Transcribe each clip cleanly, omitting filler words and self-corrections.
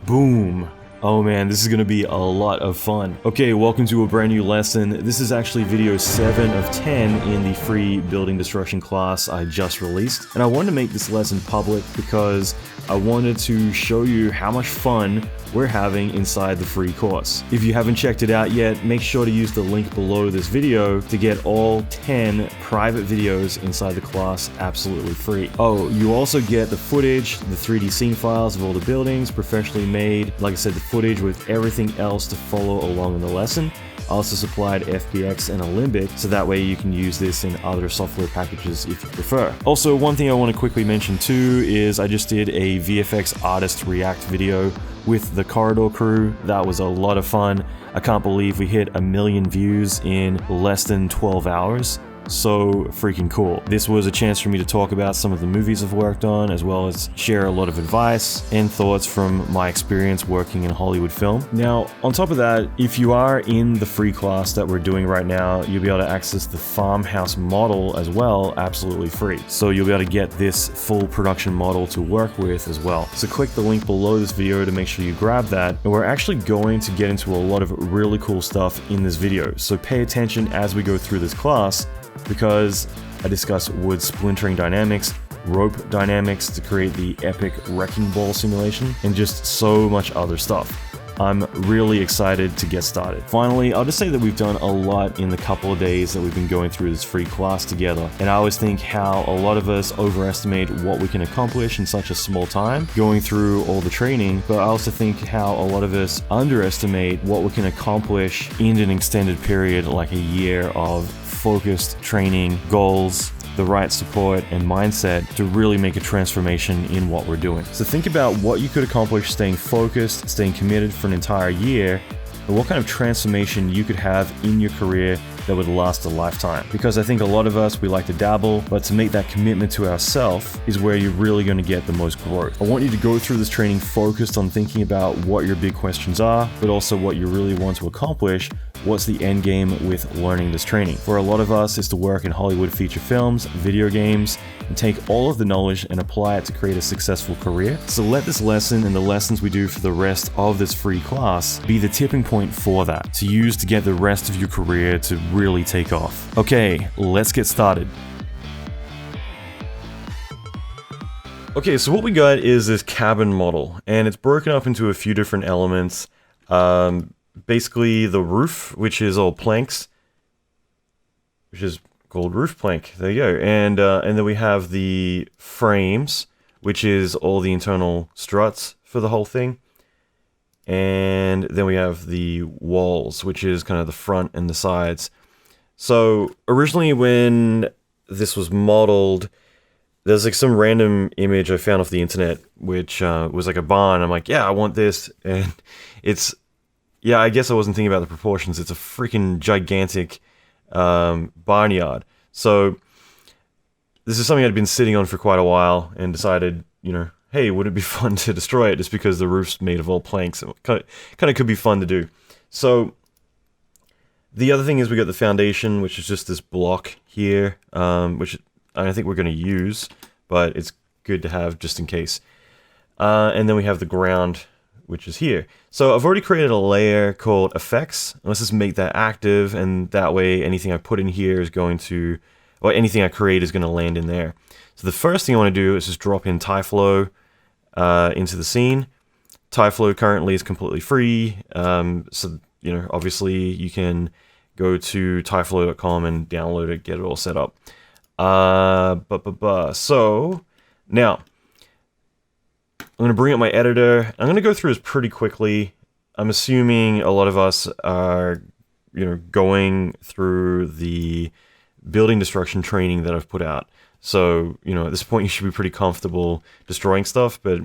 Boom. Oh man, this is gonna be a lot of fun. Okay, welcome to a brand new lesson. This is actually video 7 of 10 in the free building destruction class I just released. And I wanted to make this lesson public because I wanted to show you how much fun we're having inside the free course. If you haven't checked it out yet, make sure to use the link below this video to get all 10 private videos inside the class absolutely free. Oh, you also get the footage, the 3D scene files of all the buildings, professionally made, like I said, the footage with everything else to follow along in the lesson. I also supplied FBX and Alembic, so that way you can use this in other software packages if you prefer. Also, one thing I want to quickly mention too is I just did a VFX Artist React video with the Corridor crew. That was a lot of fun. I can't believe we hit 1 million views in less than 12 hours. So freaking cool. This was a chance for me to talk about some of the movies I've worked on, as well as share a lot of advice and thoughts from my experience working in Hollywood film. Now, on top of that, if you are in the free class that we're doing right now, you'll be able to access the farmhouse model as well, absolutely free. So you'll be able to get this full production model to work with as well. So click the link below this video to make sure you grab that. And we're actually going to get into a lot of really cool stuff in this video. So pay attention as we go through this class, because I discuss wood splintering dynamics, rope dynamics to create the epic wrecking ball simulation, and just so much other stuff. I'm really excited to get started. Finally, I'll just say that we've done a lot in the couple of days that we've been going through this free class together, and I always think how a lot of us overestimate what we can accomplish in such a small time going through all the training, but I also think how a lot of us underestimate what we can accomplish in an extended period like a year of focused training, goals, the right support and mindset to really make a transformation in what we're doing. So think about what you could accomplish staying focused, staying committed for an entire year, and what kind of transformation you could have in your career that would last a lifetime. Because I think a lot of us, we like to dabble, but to make that commitment to ourselves is where you're really going to get the most growth. I want you to go through this training focused on thinking about what your big questions are, but also what you really want to accomplish. What's the end game with learning this training? For a lot of us, is to work in Hollywood feature films, video games, and take all of the knowledge and apply it to create a successful career. So let this lesson and the lessons we do for the rest of this free class be the tipping point for that, to use to get the rest of your career to really take off. Okay, let's get started. Okay, so what we got is this cabin model, and it's broken up into a few different elements. Basically the roof, which is all planks, which is called roof plank. There you go. And then we have the frames, which is all the internal struts for the whole thing. And then we have the walls, which is kind of the front and the sides. So originally when this was modeled, there's like some random image I found off the internet, which was like a barn. I'm like, yeah, I want this. And yeah, I guess I wasn't thinking about the proportions. It's a freaking gigantic barnyard. So this is something I'd been sitting on for quite a while and decided, hey, would it be fun to destroy it just because the roof's made of all planks? It kind of could be fun to do. So the other thing is we got the foundation, which is just this block here, which I don't think we're going to use, but it's good to have just in case. And then we have the ground, which is here. So I've already created a layer called effects. Let's just make that active, and that way anything I put in here is going to, or anything I create is going to land in there. So the first thing I want to do is just drop in TyFlow into the scene. TyFlow currently is completely free. So, obviously you can go to tyflow.com and download it, get it all set up. So now, I'm going to bring up my editor. I'm going to go through this pretty quickly. I'm assuming a lot of us are, going through the building destruction training that I've put out. So, at this point you should be pretty comfortable destroying stuff, but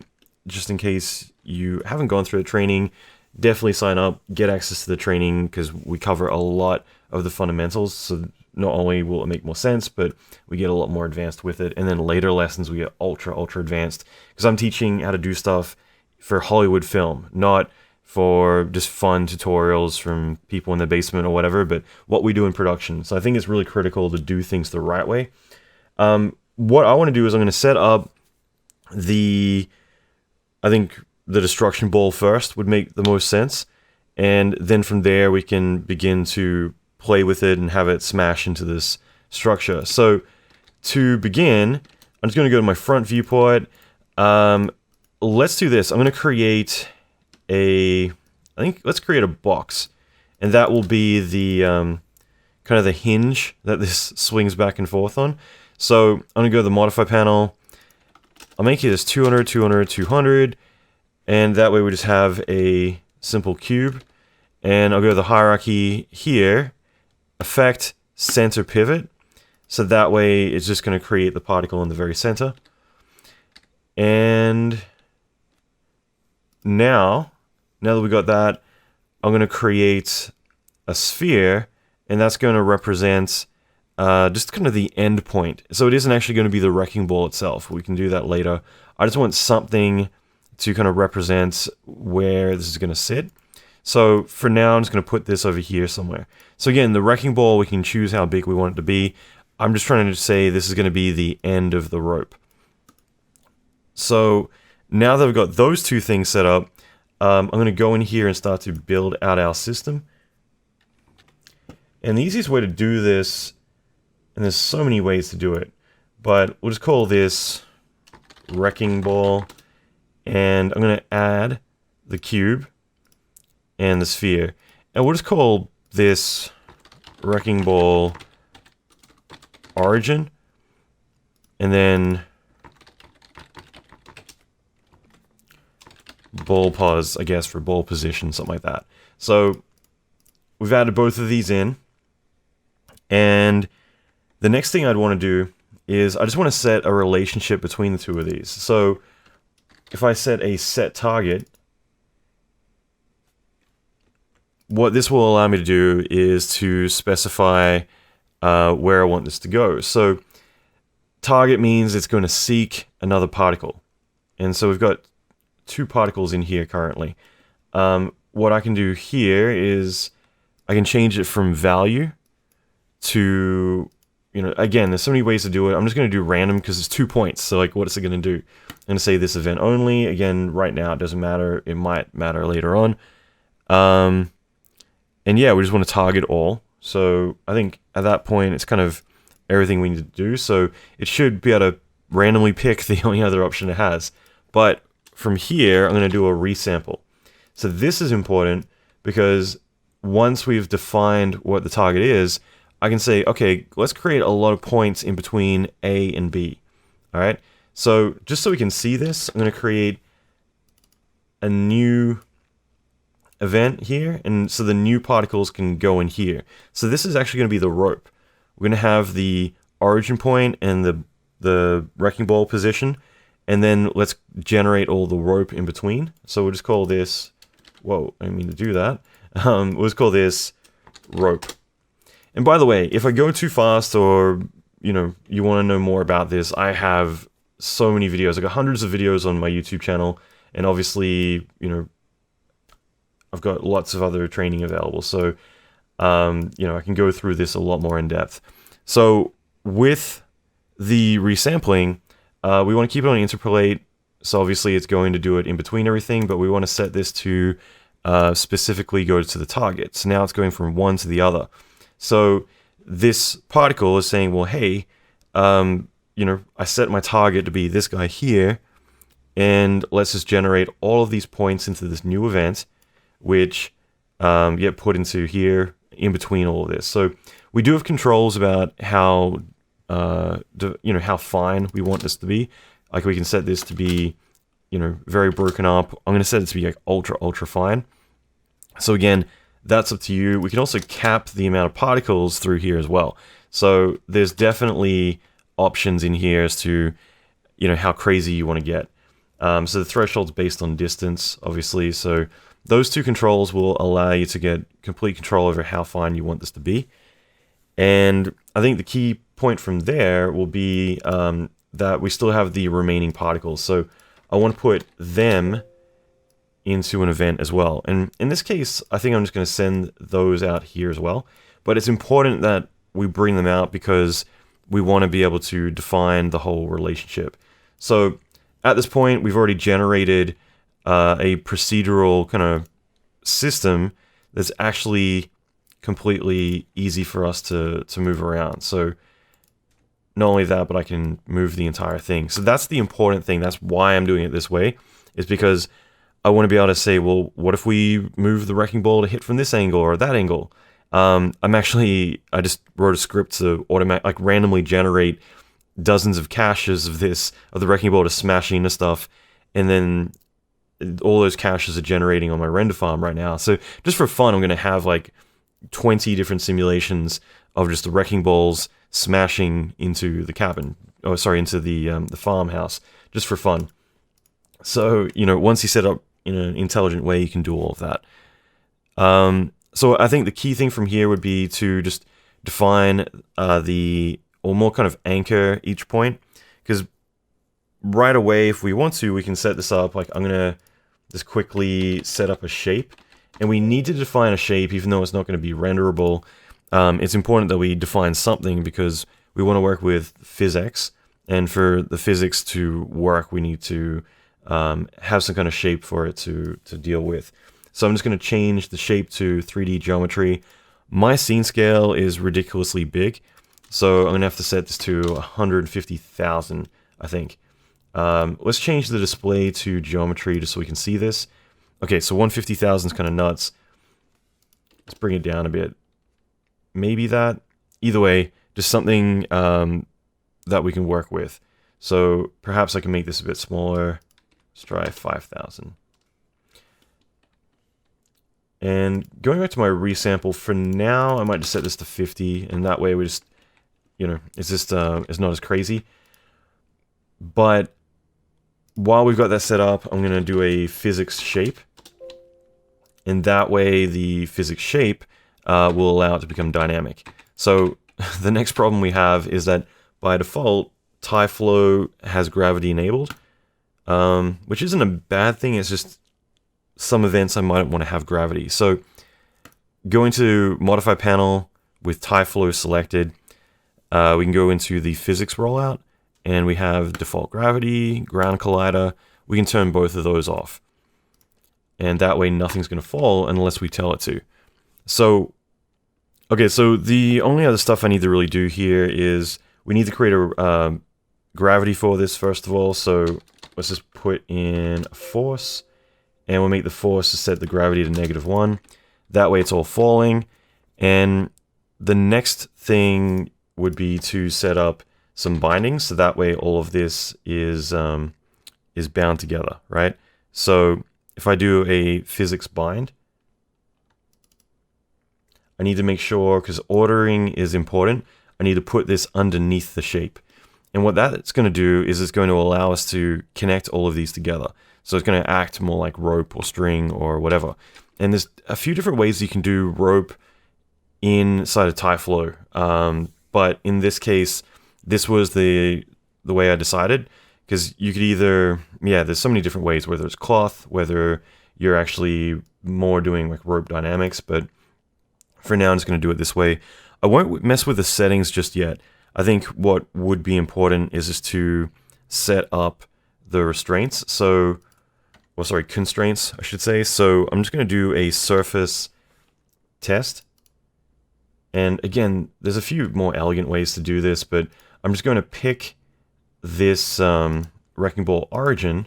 just in case you haven't gone through the training, definitely sign up, get access to the training, because we cover a lot of the fundamentals. So not only will it make more sense, but we get a lot more advanced with it. And then later lessons, we get ultra advanced, because I'm teaching how to do stuff for Hollywood film, not for just fun tutorials from people in their basement or whatever, but what we do in production. So I think it's really critical to do things the right way. What I want to do is I'm going to set up I think the destruction ball first would make the most sense. And then from there, we can begin to play with it and have it smash into this structure. So to begin, I'm just going to go to my front viewport. Let's do this. I'm going to create let's create a box. And that will be the kind of the hinge that this swings back and forth on. So I'm going to go to the modify panel. I'll make it as 200, 200, 200. And that way we just have a simple cube. And I'll go to the hierarchy here, effect center pivot. So that way it's just going to create the particle in the very center. And now that we got that, I'm going to create a sphere, and that's going to represent just kind of the end point. So it isn't actually going to be the wrecking ball itself. We can do that later. I just want something to kind of represent where this is going to sit. So for now, I'm just going to put this over here somewhere. So again, the wrecking ball, we can choose how big we want it to be. I'm just trying to say this is going to be the end of the rope. So now that we've got those two things set up, I'm going to go in here and start to build out our system. And the easiest way to do this, and there's so many ways to do it, but we'll just call this wrecking ball. And I'm going to add the cube and the sphere. And we'll just call this wrecking ball origin. And then ball pause, I guess, for ball position, something like that. So we've added both of these in. And the next thing I'd want to do is I just want to set a relationship between the two of these. So if I set a set target, what this will allow me to do is to specify where I want this to go. So target means it's going to seek another particle. And so we've got two particles in here currently. What I can do here is I can change it from value to, again, there's so many ways to do it. I'm just going to do random because it's 2 points. So like, what is it going to do? I'm going to say this event only. Again, right now it doesn't matter. It might matter later on. And yeah, we just want to target all. So I think at that point, it's kind of everything we need to do. So it should be able to randomly pick the only other option it has. But from here, I'm going to do a resample. So this is important because once we've defined what the target is, I can say, okay, let's create a lot of points in between A and B. All right. So just so we can see this, I'm going to create a new event here. And so the new particles can go in here. So this is actually going to be the rope. We're going to have the origin point and the wrecking ball position. And then let's generate all the rope in between. So we'll just call this, whoa, I didn't mean to do that. We'll just call this rope. And by the way, if I go too fast or, you want to know more about this, I have so many videos. I got hundreds of videos on my YouTube channel. And obviously, I've got lots of other training available. So, I can go through this a lot more in depth. So with the resampling, we want to keep it on interpolate. So obviously it's going to do it in between everything, but we want to set this to specifically go to the target. So now it's going from one to the other. So this particle is saying, well, hey, I set my target to be this guy here, and let's just generate all of these points into this new event, which get put into here in between all of this. So we do have controls about how how fine we want this to be. Like we can set this to be, very broken up. I'm going to set it to be like ultra fine. So again, that's up to you. We can also cap the amount of particles through here as well. So there's definitely options in here as to, how crazy you want to get. So the threshold's based on distance, obviously. So those two controls will allow you to get complete control over how fine you want this to be. And I think the key point from there will be that we still have the remaining particles. So I want to put them into an event as well. And in this case, I think I'm just going to send those out here as well. But it's important that we bring them out because we want to be able to define the whole relationship. So at this point, we've already generated a procedural kind of system that's actually completely easy for us to move around. So not only that, but I can move the entire thing. So that's the important thing. That's why I'm doing it this way, is because I want to be able to say, well, what if we move the wrecking ball to hit from this angle or that angle? I just wrote a script to randomly generate dozens of caches of the wrecking ball to smash into stuff, and then all those caches are generating on my render farm right now. So just for fun, I'm going to have like 20 different simulations of just the wrecking balls smashing into the cabin. Oh, sorry, into the farmhouse, just for fun. So, once you set up in an intelligent way, you can do all of that. So I think the key thing from here would be to just define or more kind of anchor each point, because right away, if we want to, we can set this up. Like, I'm going to just quickly set up a shape, and we need to define a shape even though it's not going to be renderable. It's important that we define something because we want to work with physics, and for the physics to work, we need to have some kind of shape for it to deal with. So I'm just going to change the shape to 3D geometry. My scene scale is ridiculously big, so I'm going to have to set this to 150,000, I think. Let's change the display to geometry just so we can see this. Okay, so 150,000 is kind of nuts. Let's bring it down a bit. Maybe that. Either way, just something that we can work with. So perhaps I can make this a bit smaller. Let's try 5,000. And going back to my resample, for now, I might just set this to 50, and that way we just, it's not as crazy. But while we've got that set up, I'm going to do a physics shape. And that way the physics shape will allow it to become dynamic. So the next problem we have is that by default, TyFlow has gravity enabled, which isn't a bad thing. It's just some events I might want to have gravity. So going to modify panel with TyFlow selected, we can go into the physics rollout, and we have default gravity, ground collider. We can turn both of those off. And that way nothing's going to fall unless we tell it to. So, okay, so the only other stuff I need to really do here is we need to create a gravity for this first of all. So let's just put in a force, and we'll make the force to set the gravity to -1. That way it's all falling. And the next thing would be to set up some bindings, so that way all of this is bound together, right? So if I do a physics bind, I need to make sure, because ordering is important, I need to put this underneath the shape. And what that's going to do is it's going to allow us to connect all of these together. So it's going to act more like rope or string or whatever. And there's a few different ways you can do rope inside of TyFlow. But in this case, this was the way I decided, because you could either, there's so many different ways, whether it's cloth, whether you're actually more doing like rope dynamics, but for now I'm just going to do it this way. I won't mess with the settings just yet. I think what would be important is just to set up the restraints. Constraints, I should say. So I'm just going to do a surface test. And again, there's a few more elegant ways to do this, but I'm just going to pick this wrecking ball origin.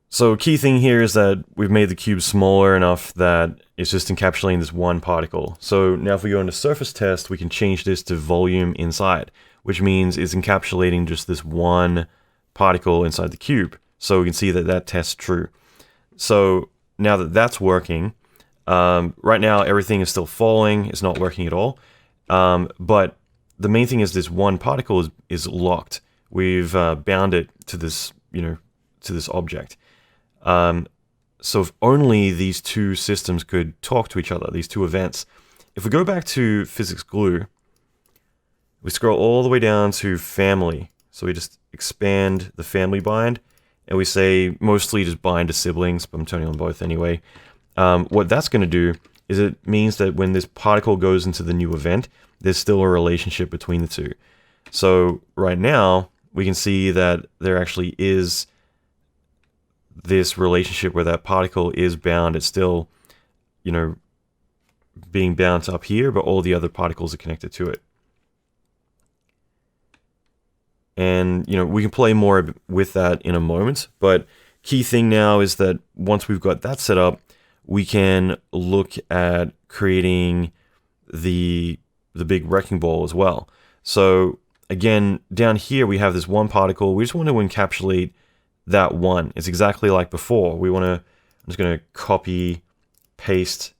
So key thing here is that we've made the cube smaller enough that it's just encapsulating this one particle. So now if we go into surface test, we can change this to volume inside, which means it's encapsulating just this one particle inside the cube. So we can see that that tests true. So now that that's working, right now everything is still falling. It's not working at all. But the main thing is this one particle is locked. We've bound it to this, to this object. So if only these two systems could talk to each other, these two events. If we go back to physics glue, we scroll all the way down to family. So we just expand the family bind, and we say mostly just bind to siblings, but I'm turning on both anyway. What that's going to do is it means that when this particle goes into the new event, there's still a relationship between the two. So right now, we can see that there actually is this relationship where that particle is bound. It's still, you know, being bound up here, but all the other particles are connected to it. And, you know, we can play more with that in a moment, but key thing now is that once we've got that set up, we can look at creating the big wrecking ball as well. So again, down here we have this one particle. We just want to encapsulate that one. It's exactly like before. I'm just going to copy, paste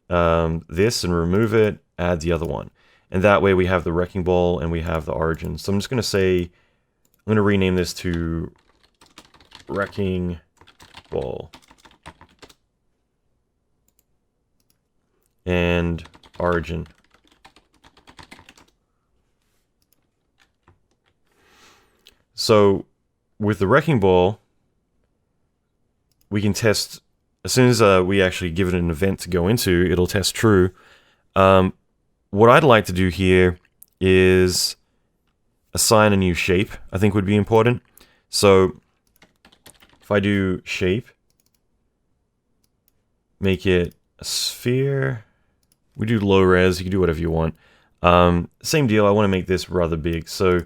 this and remove it, add the other one. And that way we have the wrecking ball and we have the origin. So I'm just going to say, I'm going to rename this to wrecking ball and origin. So with the wrecking ball, we can test, as soon as we actually give it an event to go into, it'll test true. What I'd like to do here is assign a new shape, I think would be important. So if I do shape, make it a sphere, we do low res, you can do whatever you want. Same deal, I want to make this rather big, so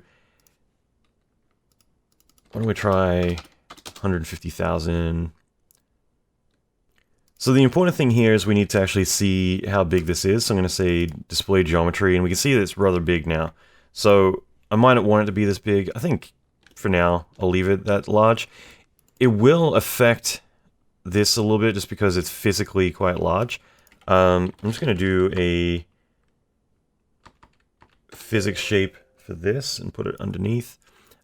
why don't we try 150,000? So the important thing here is we need to actually see how big this is. So I'm going to say display geometry, and we can see that it's rather big now. So I might not want it to be this big. I think for now I'll leave it that large. It will affect this a little bit just because it's physically quite large. I'm just going to do a physics shape for this and put it underneath.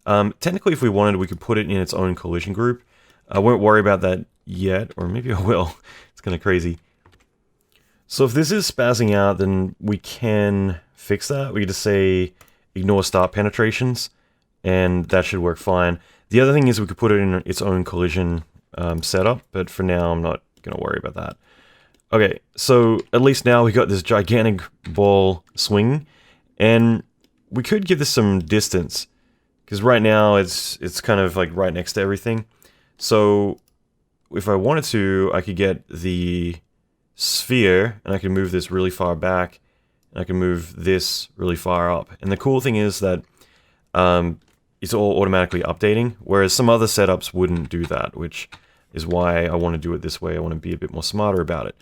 Technically, if we wanted, we could put it in its own collision group. I won't worry about that yet, or maybe I will. It's kind of crazy. So if this is spazzing out, then we can fix that. We can just say ignore start penetrations, and that should work fine. The other thing is we could put it in its own collision setup, but for now I'm not going to worry about that. Okay, so at least now we got this gigantic ball swinging, and we could give this some distance, because right now it's kind of like right next to everything. So if I wanted to, I could get the sphere, and I can move this really far back, and I can move this really far up. And the cool thing is that it's all automatically updating, whereas some other setups wouldn't do that, which is why I want to do it this way. I want to be a bit more smarter about it.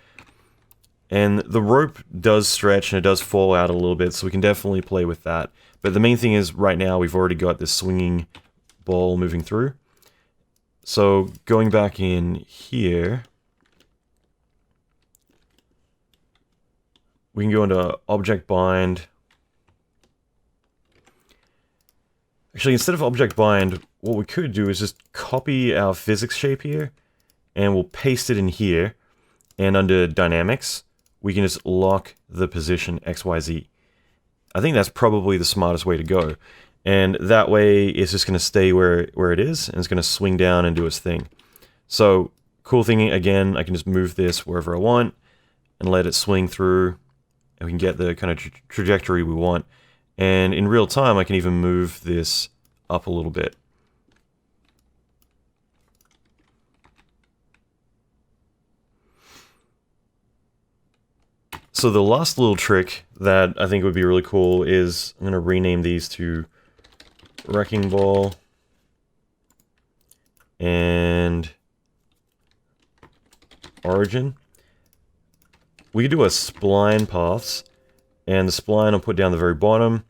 And the rope does stretch and it does fall out a little bit, so we can definitely play with that. But the main thing is right now we've already got this swinging ball moving through. So going back in here, we can go into Object Bind. Actually, instead of Object Bind, what we could do is just copy our physics shape here, and we'll paste it in here. And under Dynamics, we can just lock the position XYZ. I think that's probably the smartest way to go. And that way, it's just going to stay where it is, and it's going to swing down and do its thing. So, cool thing, again, I can just move this wherever I want, and let it swing through, and we can get the kind of trajectory we want. And in real time, I can even move this up a little bit. So the last little trick that I think would be really cool is, I'm going to rename these to Wrecking Ball and Origin. We could do a spline paths, and the spline I'll put down the very bottom.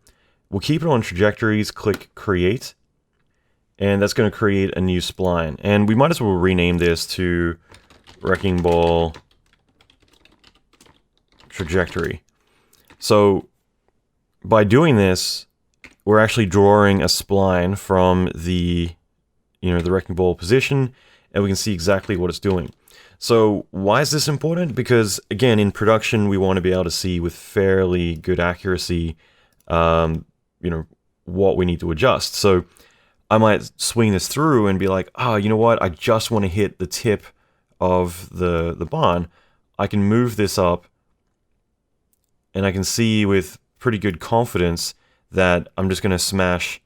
We'll keep it on trajectories, click Create, and that's going to create a new spline. And we might as well rename this to Wrecking Ball Trajectory. So by doing this, we're actually drawing a spline from the wrecking ball position, and we can see exactly what it's doing. So why is this important? Because again, in production, we want to be able to see with fairly good accuracy, what we need to adjust. So I might swing this through and be like, you know what? I just want to hit the tip of the barn. I can move this up, and I can see with pretty good confidence that I'm just going to smash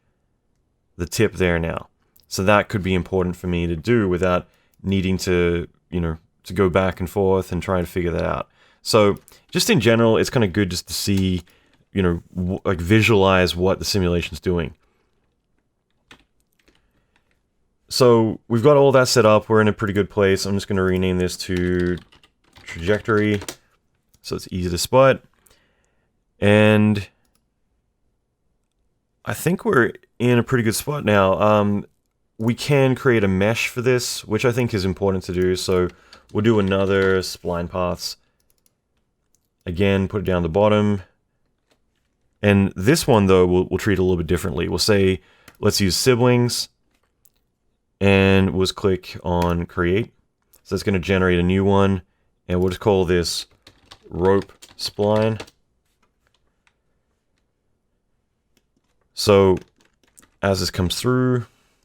the tip there now. So that could be important for me to do without needing to, to go back and forth and try and figure that out. So just in general, it's kind of good just to see, like visualize what the simulation's doing. So we've got all that set up. We're in a pretty good place. I'm just going to rename this to trajectory so it's easy to spot. And I think we're in a pretty good spot now. We can create a mesh for this, which I think is important to do. So we'll do another spline paths. Again, put it down the bottom. And this one, though, we'll treat a little bit differently. We'll say, let's use siblings. And we'll just click on create. So it's going to generate a new one. And we'll just call this rope spline. So as this comes through,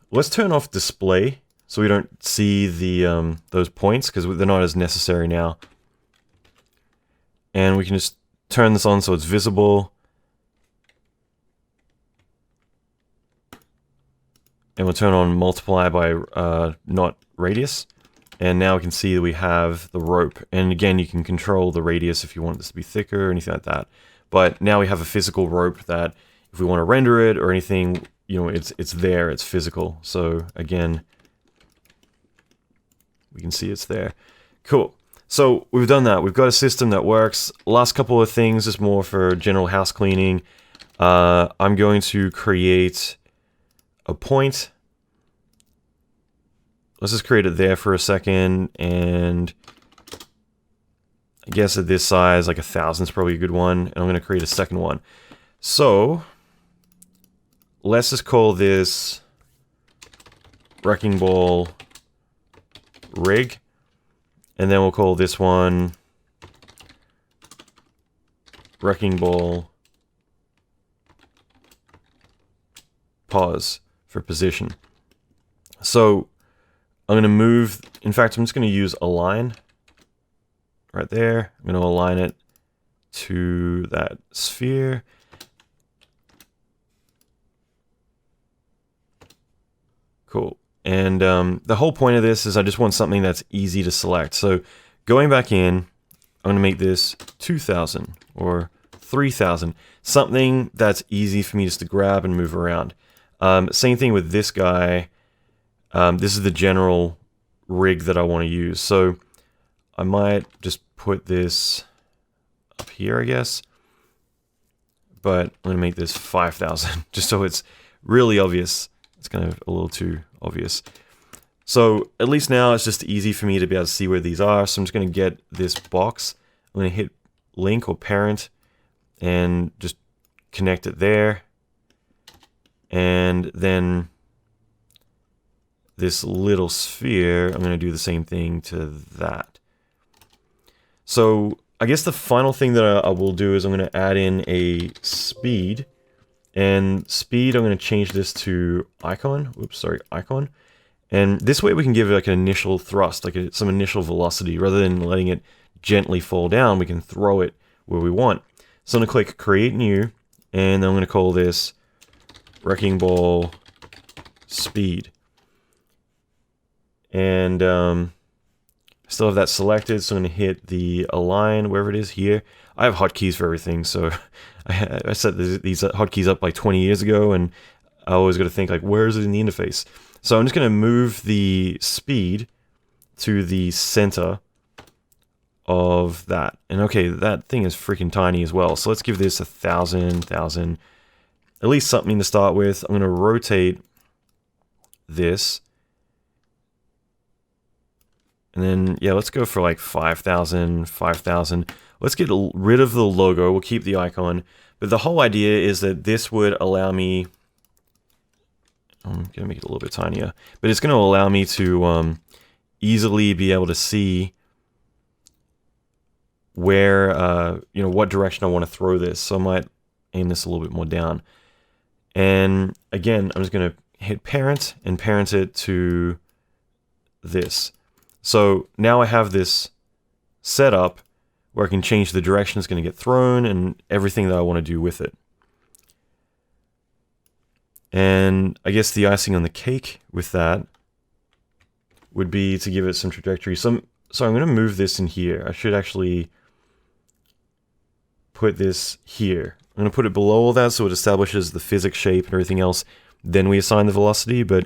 let's turn off display so we don't see the those points because they're not as necessary now. And we can just turn this on so it's visible. And we'll turn on multiply by not radius. And now we can see that we have the rope. And again, you can control the radius if you want this to be thicker or anything like that. But now we have a physical rope that if we want to render it or anything, it's there, it's physical. So again, we can see it's there. Cool. So we've done that. We've got a system that works. Last couple of things is more for general house cleaning. I'm going to create a point. Let's just create it there for a second, and I guess at this size, like 1,000 is probably a good one, and I'm going to create a second one. So let's just call this wrecking ball rig, and then we'll call this one wrecking ball pause for position. So I'm going to move, in fact, I'm just going to use align right there. I'm going to align it to that sphere. Cool. And the whole point of this is I just want something that's easy to select. So going back in, I'm going to make this 2,000 or 3,000. Something that's easy for me just to grab and move around. Same thing with this guy. This is the general rig that I want to use. So I might just put this up here, I guess. But I'm going to make this 5,000 just so it's really obvious. It's kind of a little too obvious. So at least now it's just easy for me to be able to see where these are. So I'm just going to get this box. I'm going to hit link or parent and just connect it there. And then this little sphere, I'm going to do the same thing to that. So I guess the final thing that I will do is I'm going to add in a speed. And speed, I'm going to change this to icon. Oops, sorry, icon. And this way we can give it like an initial thrust, like some initial velocity. Rather than letting it gently fall down, we can throw it where we want. So I'm going to click create new, and then I'm going to call this wrecking ball speed. And I still have that selected, so I'm going to hit the align, wherever it is here. I have hotkeys for everything, so I set these hotkeys up like 20 years ago, and I always got to think like, where is it in the interface? So I'm just going to move the speed to the center of that. And okay, that thing is freaking tiny as well. So let's give this 1,000, at least something to start with. I'm going to rotate this. And then, yeah, let's go for like 5,000. Let's get rid of the logo. We'll keep the icon. But the whole idea is that this would allow me... I'm going to make it a little bit tinier. But it's going to allow me to easily be able to see where, what direction I want to throw this. So I might aim this a little bit more down. And again, I'm just going to hit parent and parent it to this. So now I have this set up where I can change the direction it's going to get thrown and everything that I want to do with it. And I guess the icing on the cake with that would be to give it some trajectory. So I'm going to move this in here. I should actually put this here. I'm going to put it below all that so it establishes the physics shape and everything else. Then we assign the velocity, but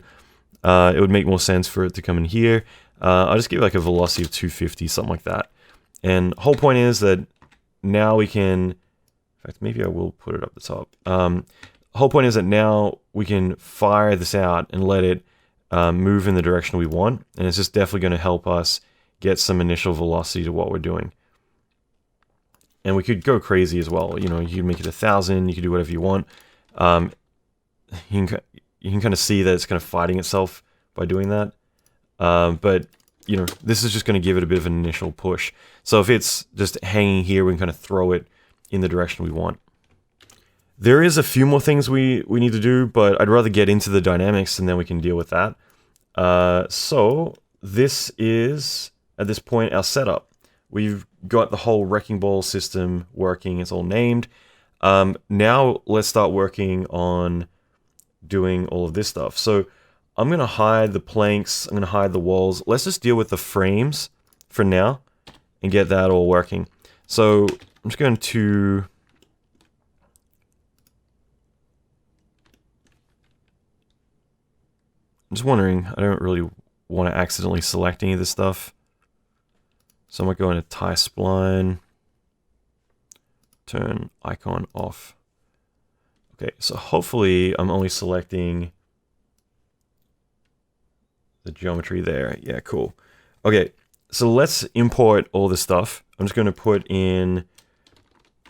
it would make more sense for it to come in here. I'll just give it like a velocity of 250, something like that. And the whole point is that now we can, in fact, maybe I will put it up the top. The whole point is that now we can fire this out and let it move in the direction we want. And it's just definitely going to help us get some initial velocity to what we're doing. And we could go crazy as well. You know, you can make it 1,000, you can do whatever you want. You can kind of see that it's kind of fighting itself by doing that. But, you know, this is just going to give it a bit of an initial push. So if it's just hanging here, we can kind of throw it in the direction we want. There is a few more things we need to do, but I'd rather get into the dynamics and then we can deal with that. So this is, at this point, our setup. We've got the whole wrecking ball system working. It's all named. Now let's start working on doing all of this stuff. So I'm going to hide the planks. I'm going to hide the walls. Let's just deal with the frames for now and get that all working. So I'm just going to... I'm just wondering, I don't really want to accidentally select any of this stuff. So I'm going to go into tie spline, turn icon off. Okay, so hopefully I'm only selecting the geometry there. Yeah, cool. Okay, so let's import all this stuff. I'm just going to put in,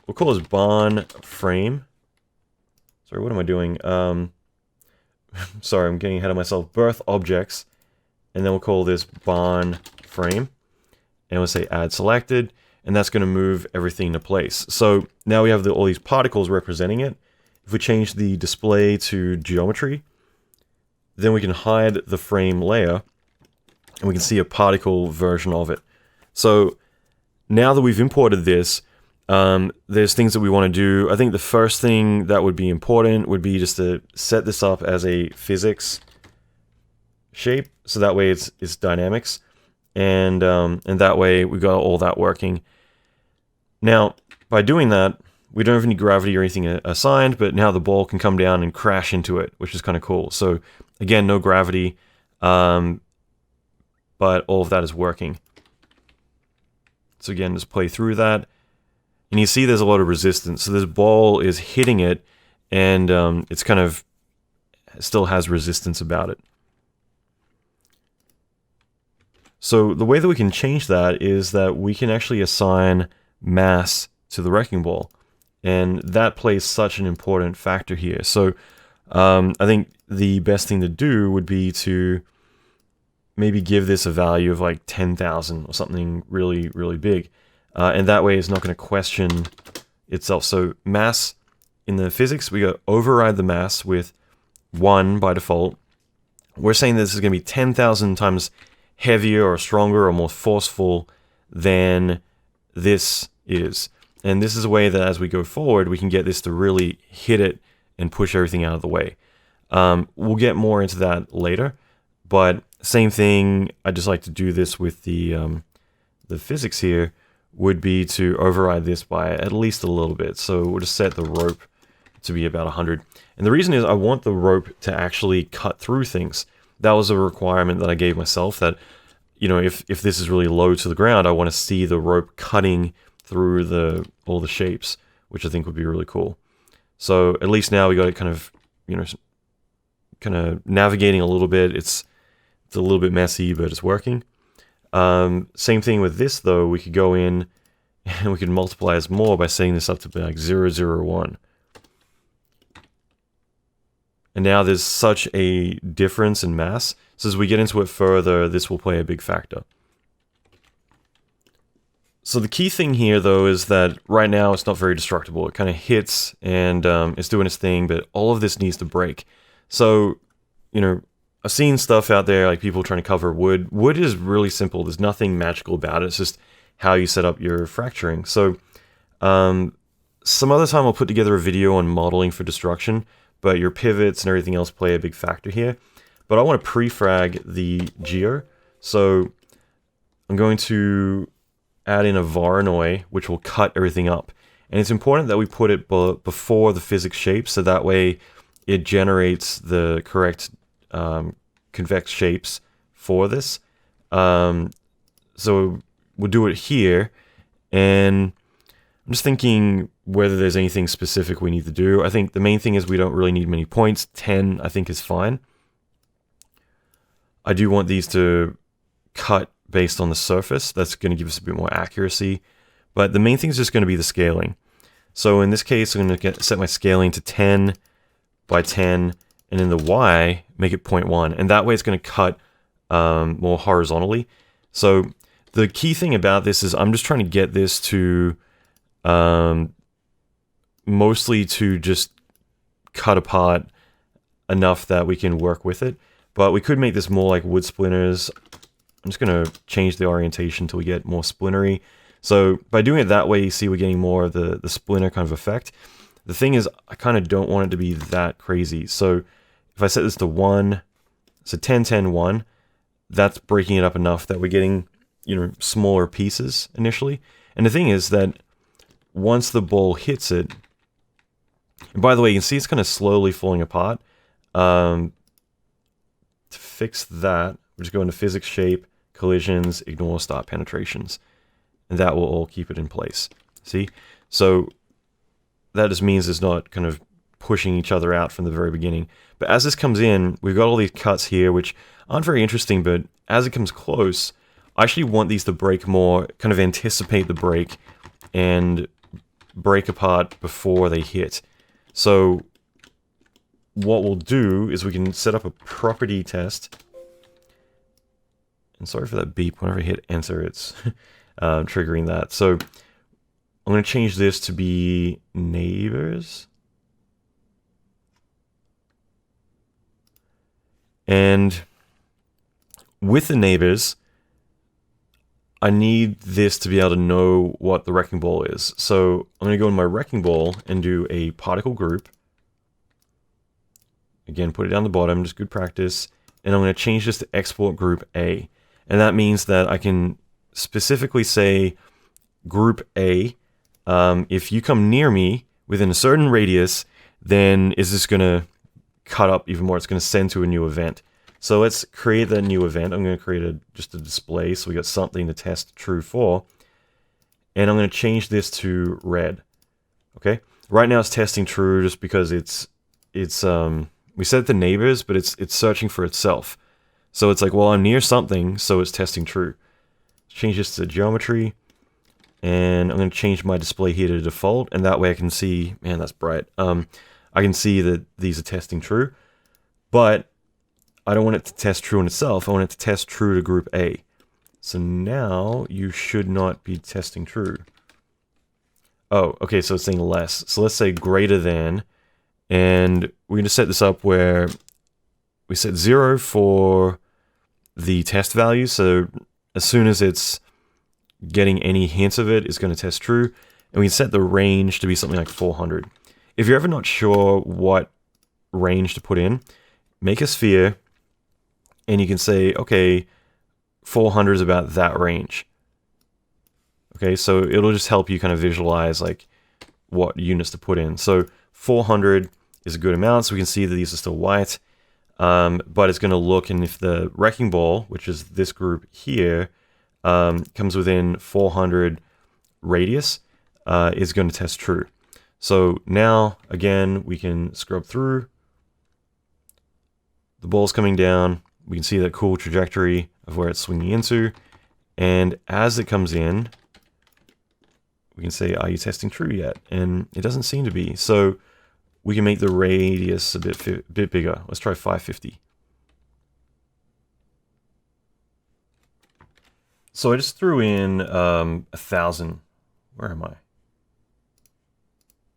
we'll call this barn frame. Sorry, what am I doing? Sorry, I'm getting ahead of myself. Birth objects, and then we'll call this barn frame. And we'll say add selected, and that's going to move everything into place. So now we have all these particles representing it. If we change the display to geometry, then we can hide the frame layer, and we can see a particle version of it. So now that we've imported this, there's things that we want to do. I think the first thing that would be important would be just to set this up as a physics shape, so that way it's dynamics. And that way we got all that working. Now, by doing that, we don't have any gravity or anything assigned, but now the ball can come down and crash into it, which is kind of cool. So again, no gravity, but all of that is working. So again, just play through that. And you see there's a lot of resistance. So this ball is hitting it, and it's kind of still has resistance about it. So the way that we can change that is that we can actually assign mass to the wrecking ball. And that plays such an important factor here. So I think the best thing to do would be to maybe give this a value of like 10,000 or something really, really big. And that way it's not going to question itself. So mass in the physics, we go override the mass with 1 by default. We're saying this is going to be 10,000 times heavier or stronger or more forceful than this is. And this is a way that as we go forward, we can get this to really hit it and push everything out of the way. We'll get more into that later, but same thing, I just like to do this with the physics here, would be to override this by at least a little bit. So we'll just set the rope to be about 100. And the reason is I want the rope to actually cut through things. That was a requirement that I gave myself, that, you know, if this is really low to the ground, I want to see the rope cutting through all the shapes, which I think would be really cool. So at least now we got it kind of, you know, kind of navigating a little bit. It's a little bit messy, but it's working. Same thing with this though. We could go in and we could multiply this more by setting this up to be like 001. And now there's such a difference in mass. So as we get into it further, this will play a big factor. So the key thing here, though, is that right now it's not very destructible. It kind of hits and it's doing its thing, but all of this needs to break. So, you know, I've seen stuff out there, like people trying to cover wood. Wood is really simple. There's nothing magical about it. It's just how you set up your fracturing. So some other time I'll put together a video on modeling for destruction, but your pivots and everything else play a big factor here. But I want to pre-frag the geo. So I'm going to add in a voronoi, which will cut everything up. And it's important that we put it before the physics shape, so that way it generates the correct convex shapes for this. So we'll do it here, and I'm just thinking whether there's anything specific we need to do. I think the main thing is we don't really need many points. 10, I think, is fine. I do want these to cut based on the surface. That's going to give us a bit more accuracy. But the main thing is just going to be the scaling. So in this case, I'm going to set my scaling to 10 by 10, and in the Y, make it 0.1. And that way it's going to cut more horizontally. So the key thing about this is I'm just trying to get this to mostly to just cut apart enough that we can work with it. But we could make this more like wood splinters. I'm just going to change the orientation until we get more splintery. So by doing it that way, you see we're getting more of the splinter kind of effect. The thing is, I kind of don't want it to be that crazy. So if I set this to 1, so 10, 10, 1, that's breaking it up enough that we're getting, you know, smaller pieces initially. And the thing is that once the ball hits it, and by the way, you can see it's kind of slowly falling apart. To fix that, we're just going to physics shape, collisions, ignore start penetrations. And that will all keep it in place. See? So that just means it's not kind of pushing each other out from the very beginning. But as this comes in, we've got all these cuts here, which aren't very interesting, but as it comes close, I actually want these to break more, kind of anticipate the break, and break apart before they hit. So what we'll do is we can set up a property test. And sorry for that beep, whenever I hit enter, it's triggering that. So I'm going to change this to be neighbors. And with the neighbors, I need this to be able to know what the wrecking ball is. So I'm going to go in my wrecking ball and do a particle group. Again, put it down the bottom, just good practice. And I'm going to change this to export group A. And that means that I can specifically say group A, if you come near me within a certain radius, then is this going to cut up even more? It's going to send to a new event. So let's create that new event. I'm going to create just a display so we got something to test true for. And I'm going to change this to red. Okay. Right now it's testing true just because it's we set it to neighbors, but it's searching for itself. So it's like, well, I'm near something, so it's testing true. Change this to geometry, and I'm going to change my display here to default, and that way I can see, man, that's bright. I can see that these are testing true, but I don't want it to test true in itself. I want it to test true to group A. So now you should not be testing true. Oh, okay, so it's saying less. So let's say greater than, and we're going to set this up where we set 0 for the test value. So as soon as it's getting any hints of it, it's going to test true. And we can set the range to be something like 400. If you're ever not sure what range to put in, make a sphere, and you can say, okay, 400 is about that range. Okay, so it'll just help you kind of visualize like what units to put in. So 400 is a good amount, so we can see that these are still white. But it's going to look, and if the wrecking ball, which is this group here, comes within 400 radius, is going to test true. So now, again, we can scrub through. The ball's coming down. We can see that cool trajectory of where it's swinging into. And as it comes in, we can say, are you testing true yet? And it doesn't seem to be. So we can make the radius a bit bigger. Let's try 550. So I just threw in 1,000. Where am I?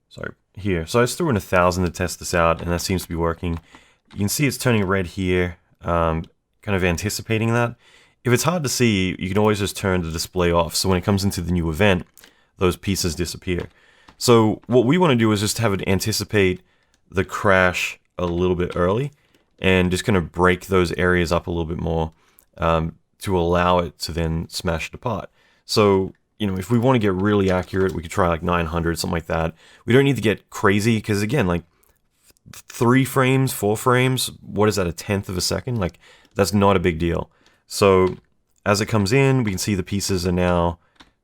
Sorry, here. So I just threw in 1,000 to test this out, and that seems to be working. You can see it's turning red here, kind of anticipating that. If it's hard to see, you can always just turn the display off. So when it comes into the new event, those pieces disappear. So what we want to do is just have it anticipate the crash a little bit early and just kind of break those areas up a little bit more to allow it to then smash it apart. So, you know, if we want to get really accurate, we could try like 900, something like that. We don't need to get crazy because, again, like 3 frames, 4 frames, what is that, a tenth of a second? Like, that's not a big deal. So as it comes in, we can see the pieces are now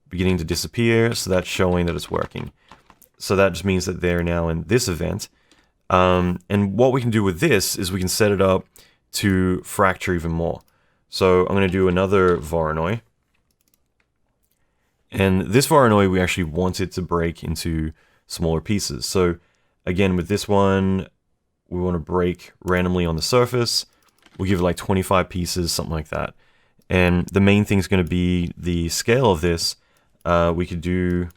beginning to disappear, so that's showing that it's working. So that just means that they're now in this event. And what we can do with this is we can set it up to fracture even more. So I'm going to do another voronoi. And this voronoi, we actually want it to break into smaller pieces. So again, with this one, we want to break randomly on the surface. We'll give it like 25 pieces, something like that. And the main thing is going to be the scale of this. We could do...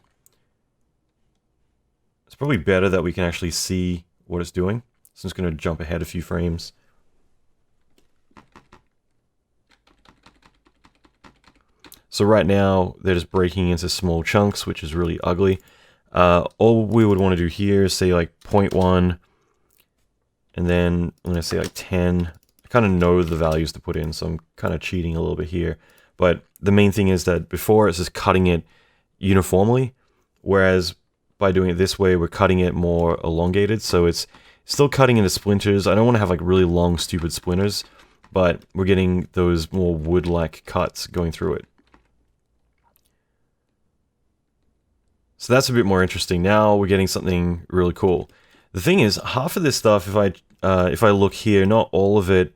It's probably better that we can actually see what it's doing. So I'm just going to jump ahead a few frames. So right now, they're just breaking into small chunks, which is really ugly. All we would want to do here is say like 0.1, and then I'm going to say like 10. I kind of know the values to put in, so I'm kind of cheating a little bit here. But the main thing is that before it's just cutting it uniformly, whereas by doing it this way, we're cutting it more elongated, so it's still cutting into splinters. I don't want to have like really long, stupid splinters, but we're getting those more wood-like cuts going through it. So that's a bit more interesting. Now we're getting something really cool. The thing is, half of this stuff, if I look here, not all of it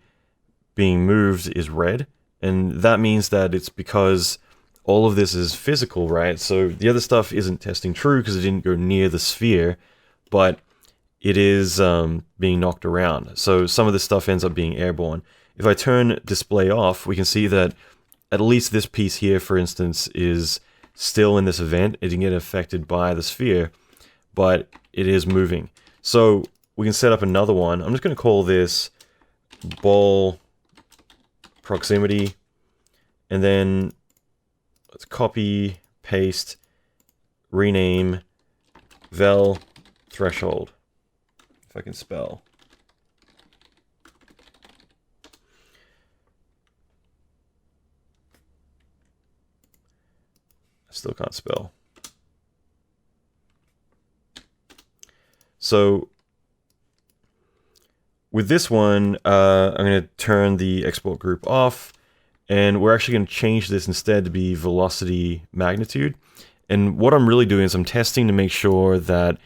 being moved is red, and that means that it's because all of this is physical, right? So the other stuff isn't testing true because it didn't go near the sphere, but it is being knocked around. So some of this stuff ends up being airborne. If I turn display off, we can see that at least this piece here, for instance, is still in this event. It didn't get affected by the sphere, but it is moving. So we can set up another one. I'm just going to call this ball proximity, and then let's copy, paste, rename vel threshold, if I can spell. Still can't spell. So with this one, I'm going to turn the export group off, and we're actually going to change this instead to be velocity magnitude. And what I'm really doing is I'm testing to make sure that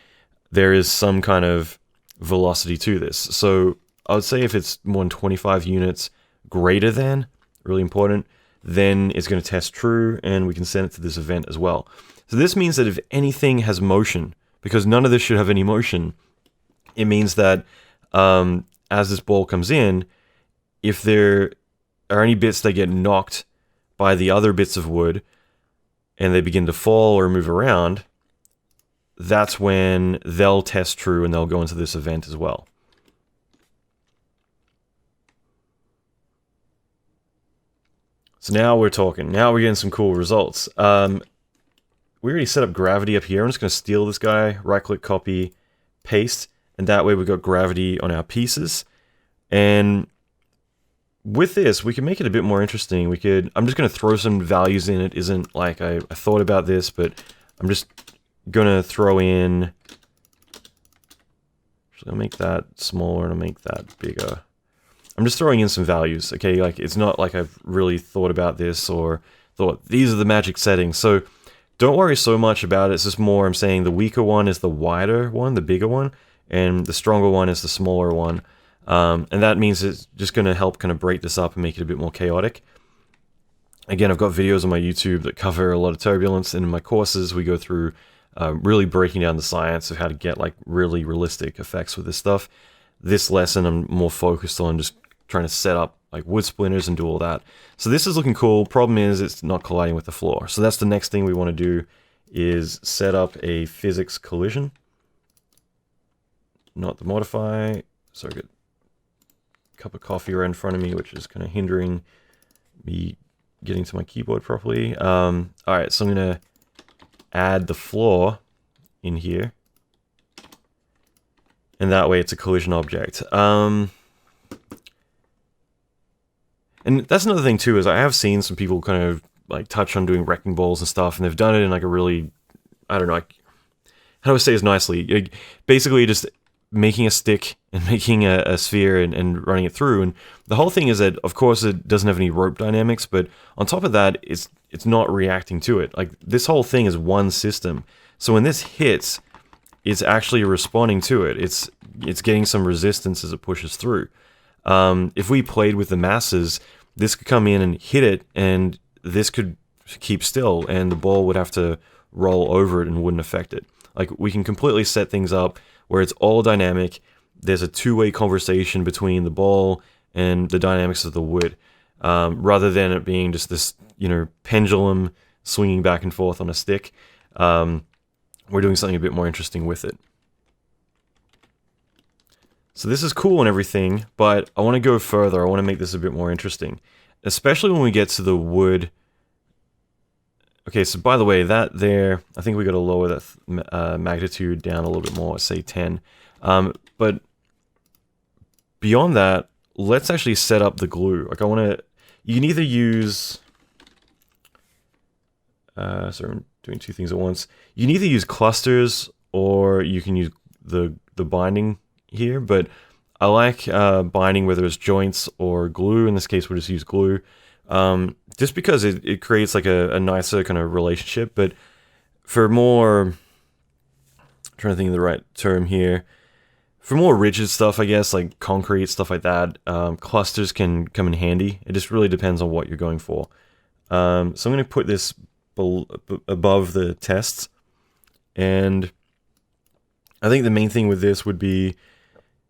there is some kind of velocity to this. So I would say if it's more than 25 units greater than, really important, then it's going to test true, and we can send it to this event as well. So this means that if anything has motion, because none of this should have any motion, it means that as this ball comes in, if there are any bits that get knocked by the other bits of wood and they begin to fall or move around, that's when they'll test true and they'll go into this event as well. So now we're talking. Now we're getting some cool results. We already set up gravity up here. I'm just going to steal this guy, right-click, copy, paste, and that way we've got gravity on our pieces. And with this, we can make it a bit more interesting. I'm just going to throw some values in. It isn't like I thought about this, but I'm just going to throw in... Actually, I'll make that smaller and I'll make that bigger. I'm just throwing in some values, okay? Like, it's not like I've really thought about this or thought, these are the magic settings. So don't worry so much about it. It's just more, I'm saying the weaker one is the wider one, the bigger one, and the stronger one is the smaller one. And that means it's just going to help kind of break this up and make it a bit more chaotic. Again, I've got videos on my YouTube that cover a lot of turbulence, and in my courses we go through really breaking down the science of how to get like really realistic effects with this stuff. This lesson I'm more focused on just trying to set up like wood splinters and do all that. So this is looking cool. Problem is it's not colliding with the floor. So that's the next thing we want to do, is set up a physics collision. Not the modify. So I got a cup of coffee right in front of me, which is kind of hindering me getting to my keyboard properly. All right, so I'm going to add the floor in here. And that way it's a collision object. And that's another thing too, is I have seen some people kind of like touch on doing wrecking balls and stuff, and they've done it in like a really, I don't know, like, how do I say this nicely? Like, basically just making a stick and making a sphere and running it through. And the whole thing is that, of course, it doesn't have any rope dynamics, but on top of that, it's not reacting to it. Like, this whole thing is one system. So when this hits, it's actually responding to it. It's getting some resistance as it pushes through. If we played with the masses, this could come in and hit it, and this could keep still, and the ball would have to roll over it and wouldn't affect it. Like, we can completely set things up where it's all dynamic. There's a two-way conversation between the ball and the dynamics of the wood, rather than it being just this, pendulum swinging back and forth on a stick. We're doing something a bit more interesting with it. So this is cool and everything, but I want to go further. I want to make this a bit more interesting, especially when we get to the wood. Okay, so by the way, that there, I think we got to lower that magnitude down a little bit more, say 10. But beyond that, let's actually set up the glue. Like, you can either use, sorry, I'm doing two things at once. You can either use clusters, or you can use the binding here, but I like binding whether it's joints or glue. In this case, we'll just use glue. Just because it creates like a nicer kind of relationship. But for more, I'm trying to think of the right term here, for more rigid stuff, I guess, like concrete, stuff like that, clusters can come in handy. It just really depends on what you're going for. So I'm going to put this above the tests, and I think the main thing with this would be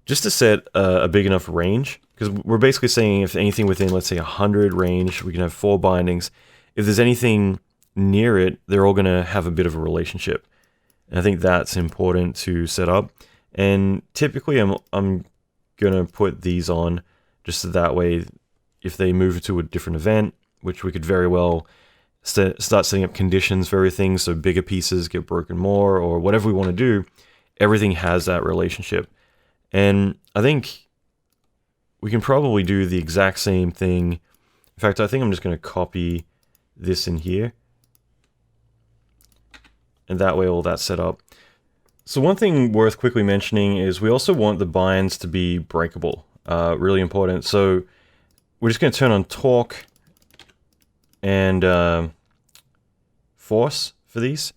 just to set a big enough range, because we're basically saying if anything within, let's say, 100 range, we can have 4 bindings. If there's anything near it, they're all going to have a bit of a relationship. And I think that's important to set up. And typically I'm going to put these on just so that way if they move to a different event, which we could very well start setting up conditions for everything, so bigger pieces get broken more, or whatever we want to do, everything has that relationship. And I think we can probably do the exact same thing. In fact, I think I'm just going to copy this in here, and that way all that's set up. So one thing worth quickly mentioning is we also want the binds to be breakable. Really important. So we're just going to turn on torque and force for these.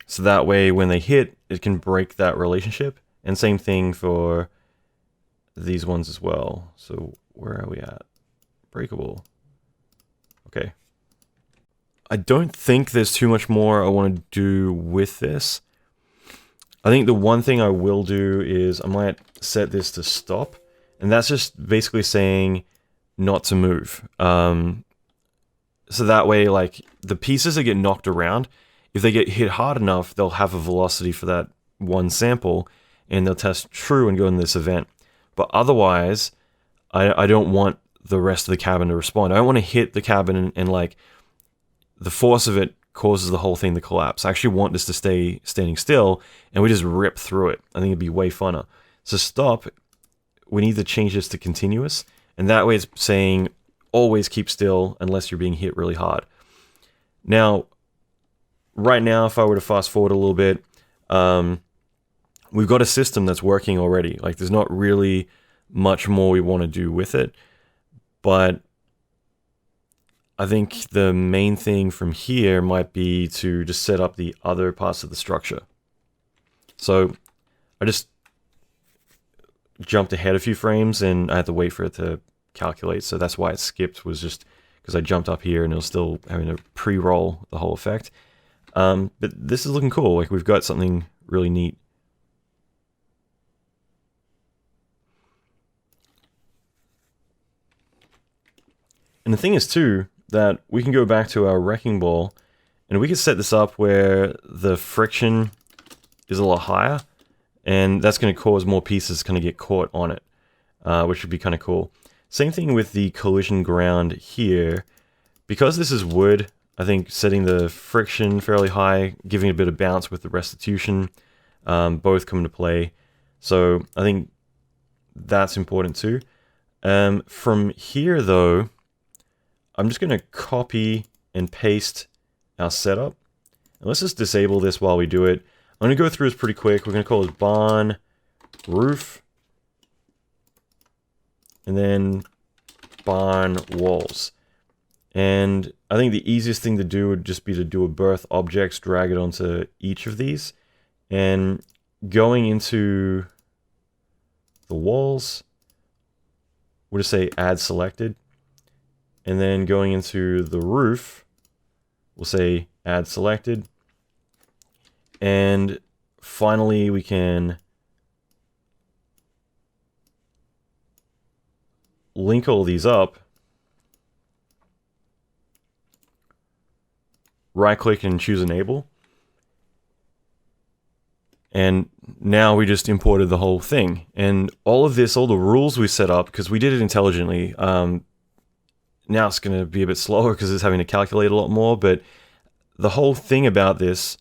So that way when they hit, it can break that relationship. And same thing for these ones as well. So where are we at? Breakable. Okay. I don't think there's too much more I want to do with this. I think the one thing I will do is I might set this to stop. And that's just basically saying not to move. So that way, like, the pieces that get knocked around, if they get hit hard enough, they'll have a velocity for that one sample, and they'll test true and go in this event. But otherwise, I don't want the rest of the cabin to respond. I don't want to hit the cabin and like, the force of it causes the whole thing to collapse. I actually want this to stay standing still, and we just rip through it. I think it'd be way funner. So stop, we need to change this to continuous, and that way it's saying always keep still unless you're being hit really hard. Now, right now, if I were to fast forward a little bit, we've got a system that's working already. Like, there's not really much more we want to do with it, but I think the main thing from here might be to just set up the other parts of the structure. So I just jumped ahead a few frames and I had to wait for it to calculate. So that's why it skipped, was just because I jumped up here and it was still having to pre-roll the whole effect. But this is looking cool. Like, we've got something really neat. And the thing is too, that we can go back to our wrecking ball and we can set this up where the friction is a lot higher, and that's going to cause more pieces to kind of get caught on it, which would be kind of cool. Same thing with the collision ground here. Because this is wood, I think setting the friction fairly high, giving it a bit of bounce with the restitution, both come into play. So I think that's important too. From here though, I'm just going to copy and paste our setup. And let's just disable this while we do it. I'm going to go through this pretty quick. We're going to call this barn roof. And then barn walls. And I think the easiest thing to do would just be to do a birth objects, drag it onto each of these. And going into the walls, we'll just say add selected. And then going into the roof, we'll say add selected. And finally, we can link all these up. Right click and choose enable. And now we just imported the whole thing. And all of this, all the rules we set up, because we did it intelligently, now it's going to be a bit slower because it's having to calculate a lot more. But the whole thing about this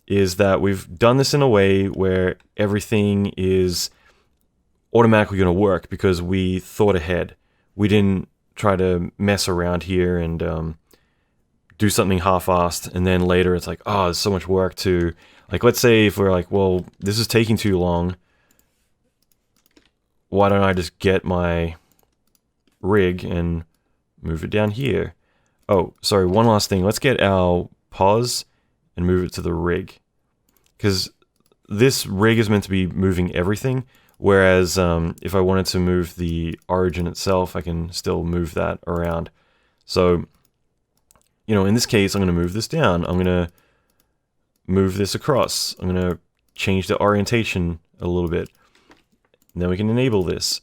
is that we've done this in a way where everything is automatically going to work because we thought ahead. We didn't try to mess around here and do something half-assed, and then later it's like, oh, there's so much work to, like, let's say if we're like, well, this is taking too long, why don't I just get my rig and move it down here? Oh, sorry, one last thing. Let's get our pause and move it to the rig, because this rig is meant to be moving everything, whereas if I wanted to move the origin itself, I can still move that around. So, you know, in this case, I'm going to move this down. I'm going to move this across. I'm going to change the orientation a little bit. And then we can enable this.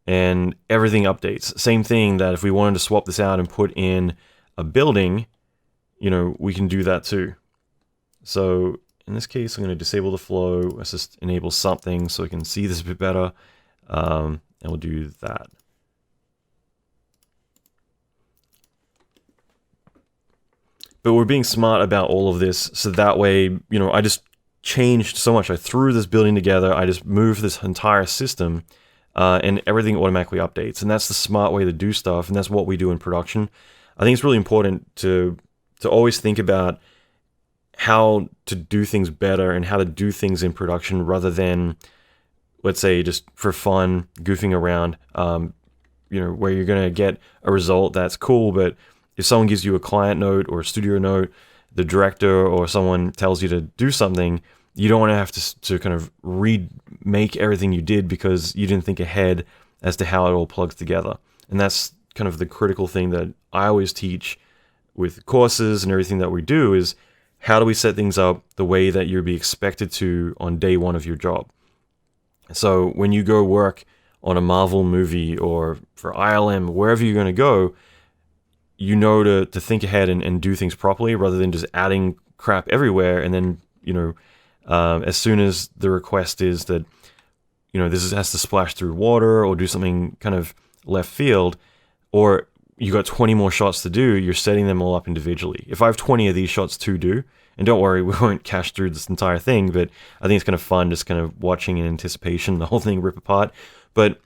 And everything updates. Same thing that if we wanted to swap this out and put in a building, you know, we can do that too. So in this case, I'm going to disable the flow. Let's just enable something so we can see this a bit better. And we'll do that. But we're being smart about all of this, so that way, you know, I just changed so much. I threw this building together, I just moved this entire system, and everything automatically updates. And that's the smart way to do stuff, and that's what we do in production. I think it's really important to always think about how to do things better and how to do things in production rather than, let's say, just for fun, goofing around, you know, where you're going to get a result that's cool, but if someone gives you a client note or a studio note, the director or someone tells you to do something, you don't want to have to kind of remake everything you did because you didn't think ahead as to how it all plugs together. And that's kind of the critical thing that I always teach with courses and everything that we do is how do we set things up the way that you'd be expected to on day one of your job. So when you go work on a Marvel movie or for ILM, wherever you're going to go, you know to think ahead and do things properly rather than just adding crap everywhere. And then, you know, as soon as the request is that, you know, has to splash through water or do something kind of left field, or you got 20 more shots to do, you're setting them all up individually. If I have 20 of these shots to do, and don't worry, we won't cache through this entire thing, but I think it's kind of fun just kind of watching in anticipation the whole thing rip apart. But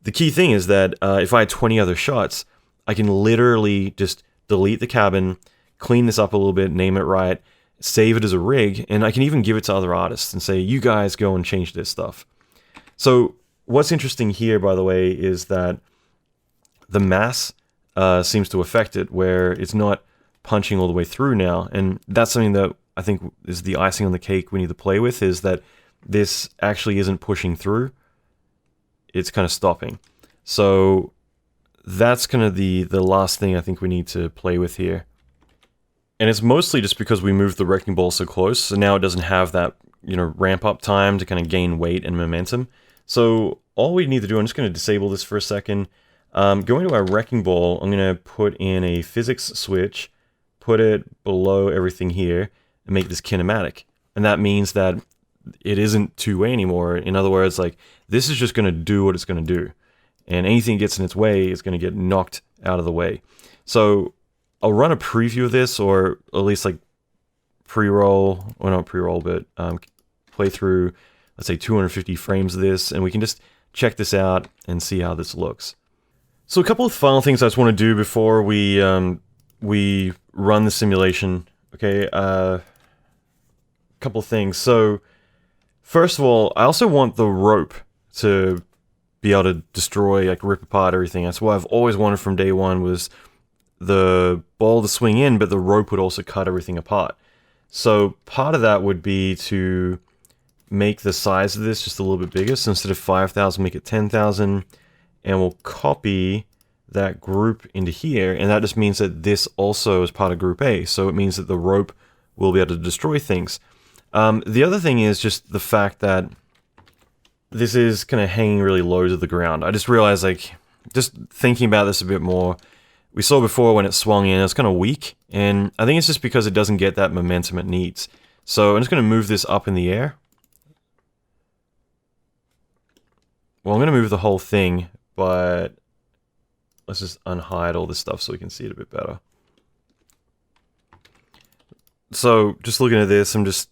the key thing is that if I had 20 other shots, I can literally just delete the cabin, clean this up a little bit, name it right, save it as a rig, and I can even give it to other artists and say, you guys go and change this stuff. So what's interesting here, by the way, is that the mass seems to affect it, where it's not punching all the way through now. And that's something that I think is the icing on the cake we need to play with, is that this actually isn't pushing through. It's kind of stopping. So that's kind of the last thing I think we need to play with here. And it's mostly just because we moved the wrecking ball so close, so now it doesn't have that, you know, ramp up time to kind of gain weight and momentum. So all we need to do, I'm just going to disable this for a second. Going to our wrecking ball, I'm going to put in a physics switch, put it below everything here, and make this kinematic. And that means that it isn't two-way anymore. In other words, like, this is just going to do what it's going to do. And anything that gets in its way is going to get knocked out of the way. So I'll run a preview of this, or at least like pre-roll, or not pre-roll, but play through, let's say 250 frames of this, and we can just check this out and see how this looks. So a couple of final things I just want to do before we run the simulation. Okay, couple of things. So first of all, I also want the rope to be able to destroy, like rip apart everything. That's what I've always wanted from day one, was the ball to swing in, but the rope would also cut everything apart. So part of that would be to make the size of this just a little bit bigger. So instead of 5,000, make it 10,000. And we'll copy that group into here, and that just means that this also is part of group A, so it means that the rope will be able to destroy things. The other thing is just the fact that this is kind of hanging really low to the ground. I just realized, like, just thinking about this a bit more, we saw before when it swung in, it's kind of weak, and I think it's just because it doesn't get that momentum it needs. So I'm just going to move this up in the air. Well, I'm going to move the whole thing, but let's just unhide all this stuff so we can see it a bit better. So just looking at this, I'm just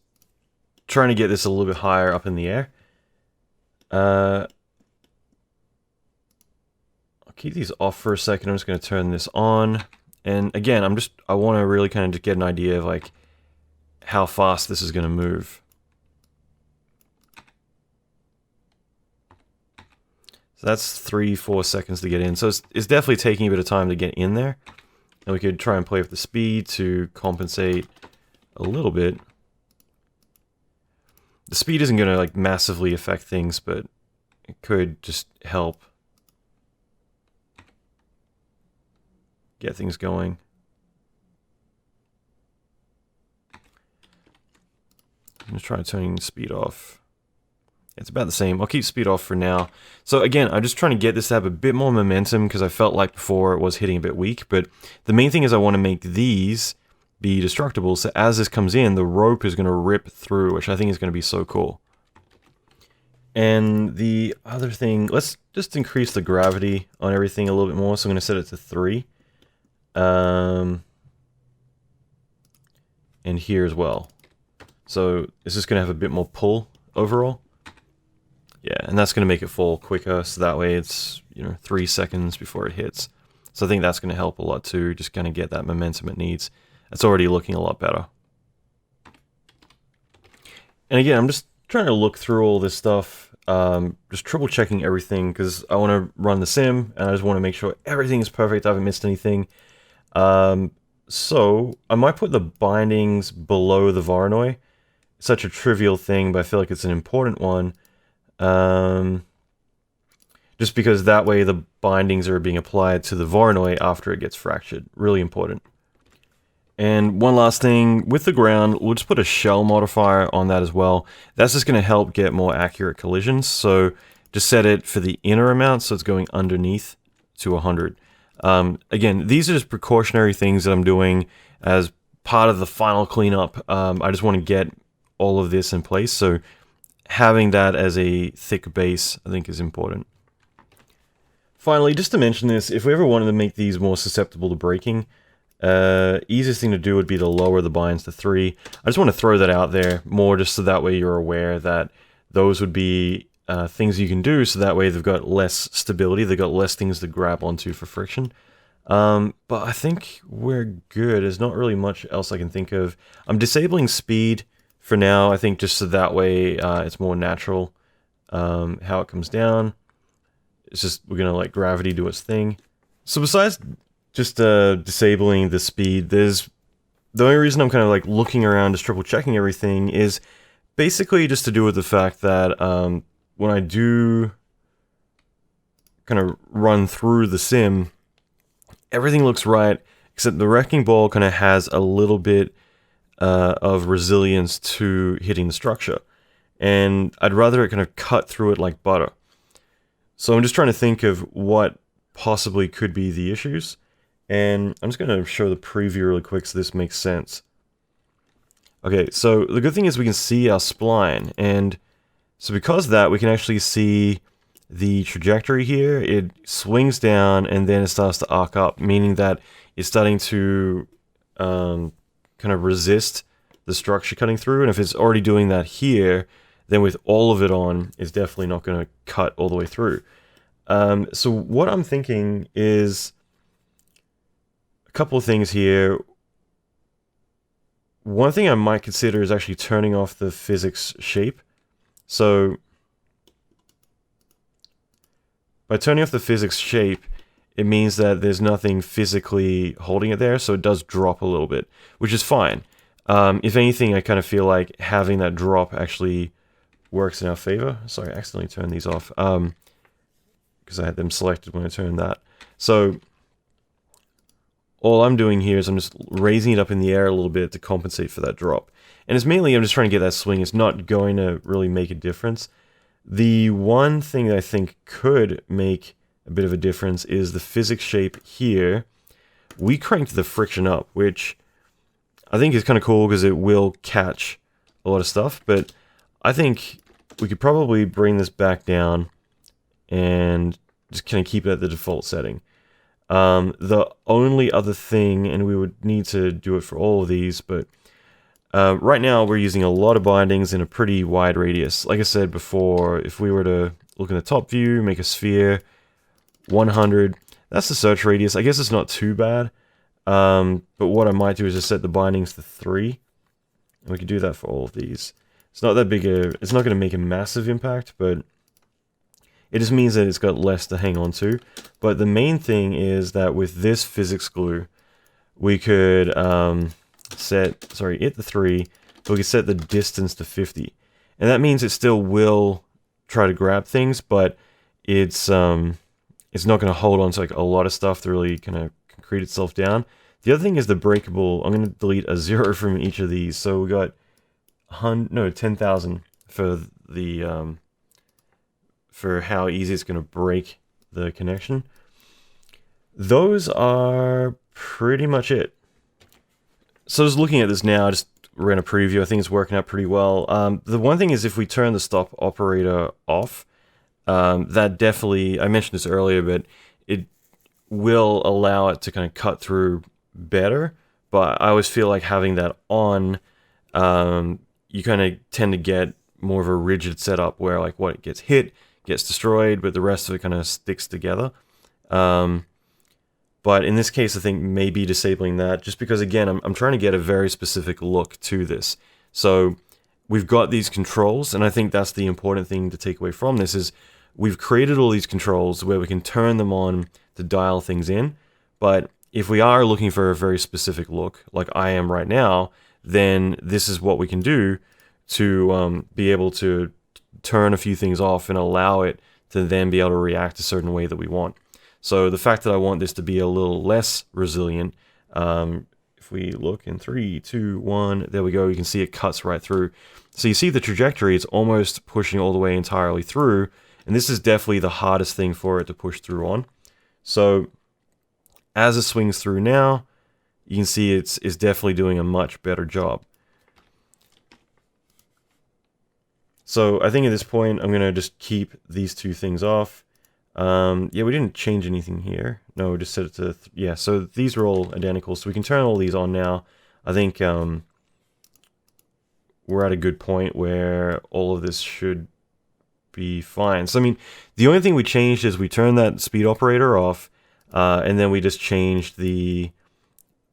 trying to get this a little bit higher up in the air. I'll keep these off for a second. I'm just going to turn this on. And again, I want to really kind of just get an idea of like how fast this is going to move. So that's 3-4 seconds to get in. So it's definitely taking a bit of time to get in there. And we could try and play with the speed to compensate a little bit. The speed isn't going to like massively affect things, but it could just help get things going. I'm just trying to turn the speed off. It's about the same. I'll keep speed off for now. So again, I'm just trying to get this to have a bit more momentum because I felt like before it was hitting a bit weak. But the main thing is I want to make these be destructible. So as this comes in, the rope is going to rip through, which I think is going to be so cool. And the other thing, let's just increase the gravity on everything a little bit more. So I'm going to set it to 3. And here as well. So it's just going to have a bit more pull overall. Yeah, and that's going to make it fall quicker, so that way it's, 3 seconds before it hits. So I think that's going to help a lot too, just kind of get that momentum it needs. It's already looking a lot better. And again, I'm just trying to look through all this stuff, just triple checking everything, because I want to run the sim, and I just want to make sure everything is perfect, I haven't missed anything. So I might put the bindings below the voronoi. It's such a trivial thing, but I feel like it's an important one. Just because that way the bindings are being applied to the voronoi after it gets fractured. Really important. And one last thing, with the ground, we'll just put a shell modifier on that as well. That's just going to help get more accurate collisions. So just set it for the inner amount, so it's going underneath to 100. Again, these are just precautionary things that I'm doing as part of the final cleanup. I just want to get all of this in place, so having that as a thick base, I think, is important. Finally, just to mention this, if we ever wanted to make these more susceptible to breaking, easiest thing to do would be to lower the binds to 3. I just want to throw that out there more just so that way you're aware that those would be things you can do, so that way they've got less stability, they've got less things to grab onto for friction. But I think we're good. There's not really much else I can think of. I'm disabling speed for now, I think, just so that way it's more natural how it comes down. It's just, we're going to let gravity do its thing. So besides just disabling the speed, the only reason I'm kind of like looking around, just triple checking everything, is basically just to do with the fact that when I do kind of run through the sim, everything looks right, except the wrecking ball kind of has a little bit of resilience to hitting the structure. And I'd rather it kind of cut through it like butter. So I'm just trying to think of what possibly could be the issues. And I'm just going to show the preview really quick so this makes sense. Okay, so the good thing is we can see our spline. And so because of that, we can actually see the trajectory here. It swings down and then it starts to arc up, meaning that it's starting to kind of resist the structure cutting through. And if it's already doing that here, then with all of it on, it's definitely not going to cut all the way through. So what I'm thinking is a couple of things here. One thing I might consider is actually turning off the physics shape. So by turning off the physics shape, it means that there's nothing physically holding it there, so it does drop a little bit, which is fine. If anything, I kind of feel like having that drop actually works in our favor. Sorry, I accidentally turned these off because I had them selected when I turned that. So all I'm doing here is I'm just raising it up in the air a little bit to compensate for that drop. And it's mainly I'm just trying to get that swing. It's not going to really make a difference. The one thing that I think could make a bit of a difference is the physics shape here. We cranked the friction up, which I think is kind of cool because it will catch a lot of stuff. But I think we could probably bring this back down and just kind of keep it at the default setting. The only other thing, and we would need to do it for all of these, but right now we're using a lot of bindings in a pretty wide radius. Like I said before, if we were to look in the top view, make a sphere, 100, that's the search radius. I guess it's not too bad, but what I might do is just set the bindings to 3, and we could do that for all of these. It's not that big it's not going to make a massive impact, but it just means that it's got less to hang on to. But the main thing is that with this physics glue, we could hit the 3, but we could set the distance to 50. And that means it still will try to grab things, but it's not going to hold on to like a lot of stuff to really kind of concrete itself down. The other thing is the breakable. I'm going to delete a 0 from each of these. So we got 10,000 for the for how easy it's going to break the connection. Those are pretty much it. So just looking at this now, I just ran a preview. I think it's working out pretty well. The one thing is if we turn the stop operator off, that definitely, I mentioned this earlier, but it will allow it to kind of cut through better. But I always feel like having that on, you kind of tend to get more of a rigid setup where like what gets hit gets destroyed, but the rest of it kind of sticks together. But in this case, I think maybe disabling that, just because again, I'm trying to get a very specific look to this. So we've got these controls, and I think that's the important thing to take away from this is we've created all these controls where we can turn them on to dial things in. But if we are looking for a very specific look, like I am right now, then this is what we can do to be able to turn a few things off and allow it to then be able to react a certain way that we want. So the fact that I want this to be a little less resilient, if we look in 3, 2, 1, there we go, you can see it cuts right through. So you see the trajectory, it's almost pushing all the way entirely through, and this is definitely the hardest thing for it to push through on. So as it swings through now, you can see it's definitely doing a much better job. So I think at this point, I'm going to just keep these two things off. Yeah, we didn't change anything here. No, we just set it to, yeah, so these are all identical. So we can turn all these on now. I think we're at a good point where all of this should be fine. So, I mean, the only thing we changed is we turned that speed operator off, and then we just changed the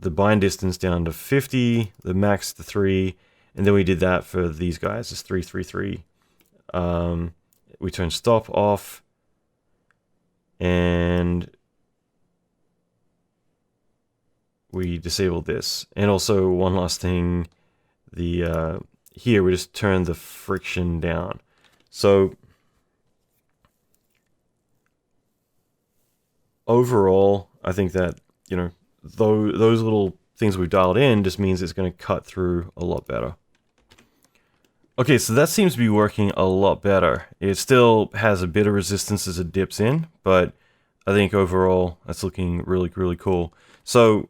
bind distance down to 50, the max to 3, and then we did that for these guys, it's 3, 3, 3. We turned stop off, and we disabled this. And also one last thing, here we just turned the friction down. So overall, I think that, you know, those little things we've dialed in just means it's going to cut through a lot better. Okay, so that seems to be working a lot better. It still has a bit of resistance as it dips in, but I think overall that's looking really, really cool. So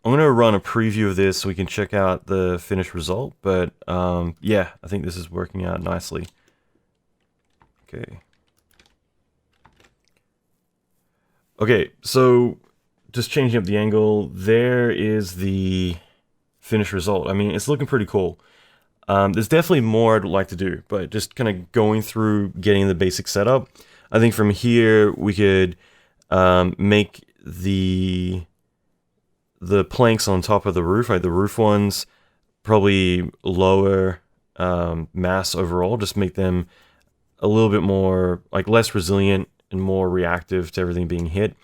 I'm going to run a preview of this so we can check out the finished result, but yeah, I think this is working out nicely. Okay. Okay, so just changing up the angle, there is the finished result. I mean, it's looking pretty cool. There's definitely more I'd like to do, but just kind of going through getting the basic setup. I think from here we could make the planks on top of the roof, like the roof ones, probably lower mass overall, just make them a little bit more, like, less resilient and more reactive to everything being hit.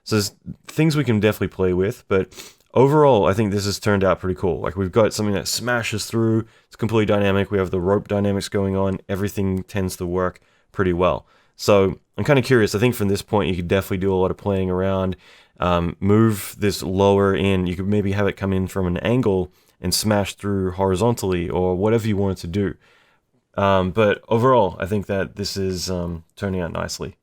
So there's things we can definitely play with, but overall, I think this has turned out pretty cool. Like, we've got something that smashes through, it's completely dynamic, we have the rope dynamics going on, everything tends to work pretty well. So I'm kind of curious, I think from this point you could definitely do a lot of playing around, move this lower in, you could maybe have it come in from an angle and smash through horizontally, or whatever you want it to do. But overall, I think that this is turning out nicely.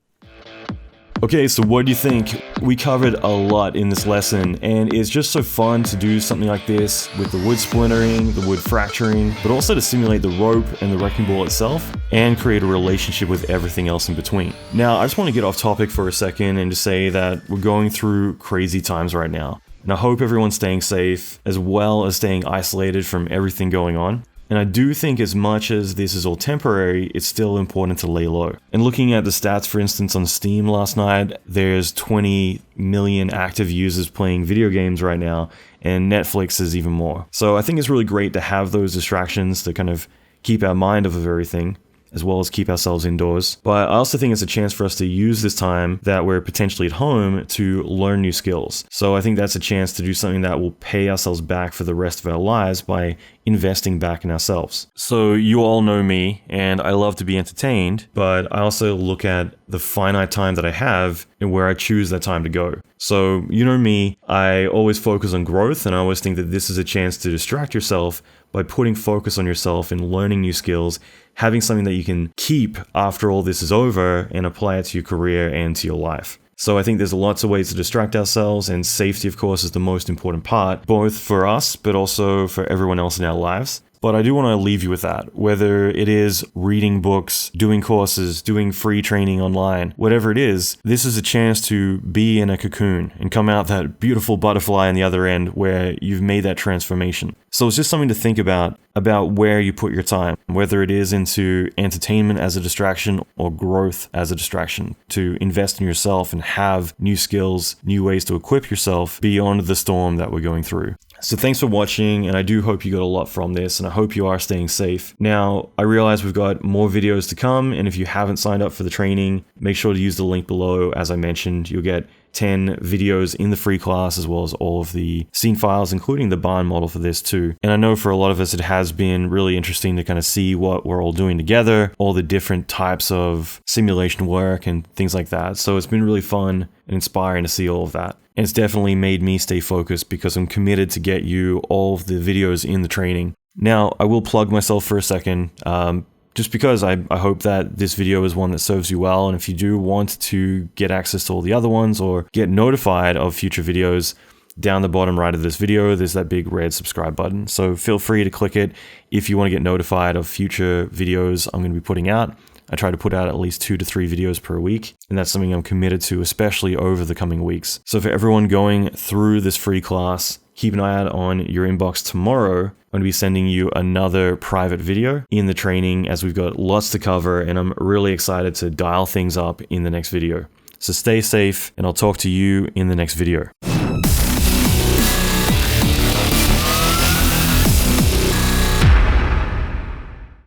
Okay, so what do you think? We covered a lot in this lesson, and it's just so fun to do something like this with the wood splintering, the wood fracturing, but also to simulate the rope and the wrecking ball itself, and create a relationship with everything else in between. Now, I just want to get off topic for a second and just say that we're going through crazy times right now. And I hope everyone's staying safe, as well as staying isolated from everything going on. And I do think as much as this is all temporary, it's still important to lay low. And looking at the stats, for instance, on Steam last night, there's 20 million active users playing video games right now, and Netflix is even more. So I think it's really great to have those distractions to kind of keep our mind off of everything, as well as keep ourselves indoors. But I also think it's a chance for us to use this time that we're potentially at home to learn new skills. So I think that's a chance to do something that will pay ourselves back for the rest of our lives by investing back in ourselves. So you all know me, and I love to be entertained, but I also look at the finite time that I have and where I choose that time to go. So you know me, I always focus on growth, and I always think that this is a chance to distract yourself by putting focus on yourself and learning new skills, having something that you can keep after all this is over and apply it to your career and to your life. So I think there's lots of ways to distract ourselves, and safety, of course, is the most important part, both for us, but also for everyone else in our lives. But I do want to leave you with that, whether it is reading books, doing courses, doing free training online, whatever it is, this is a chance to be in a cocoon and come out that beautiful butterfly on the other end where you've made that transformation. So it's just something to think about where you put your time, whether it is into entertainment as a distraction or growth as a distraction, to invest in yourself and have new skills, new ways to equip yourself beyond the storm that we're going through. So thanks for watching, and I do hope you got a lot from this, and I hope you are staying safe. Now, I realize we've got more videos to come, and if you haven't signed up for the training, make sure to use the link below. As I mentioned, you'll get 10 videos in the free class, as well as all of the scene files, including the barn model for this too. And I know for a lot of us, it has been really interesting to kind of see what we're all doing together, all the different types of simulation work and things like that. So it's been really fun and inspiring to see all of that. And it's definitely made me stay focused because I'm committed to get you all of the videos in the training. Now, I will plug myself for a second, just because I hope that this video is one that serves you well, and if you do want to get access to all the other ones or get notified of future videos, down the bottom right of this video, there's that big red subscribe button. So feel free to click it if you want to get notified of future videos I'm going to be putting out. I try to put out at least 2 to 3 videos per week, and that's something I'm committed to, especially over the coming weeks. So for everyone going through this free class, keep an eye out on your inbox tomorrow. I'm going to be sending you another private video in the training, as we've got lots to cover, and I'm really excited to dial things up in the next video. So stay safe, and I'll talk to you in the next video.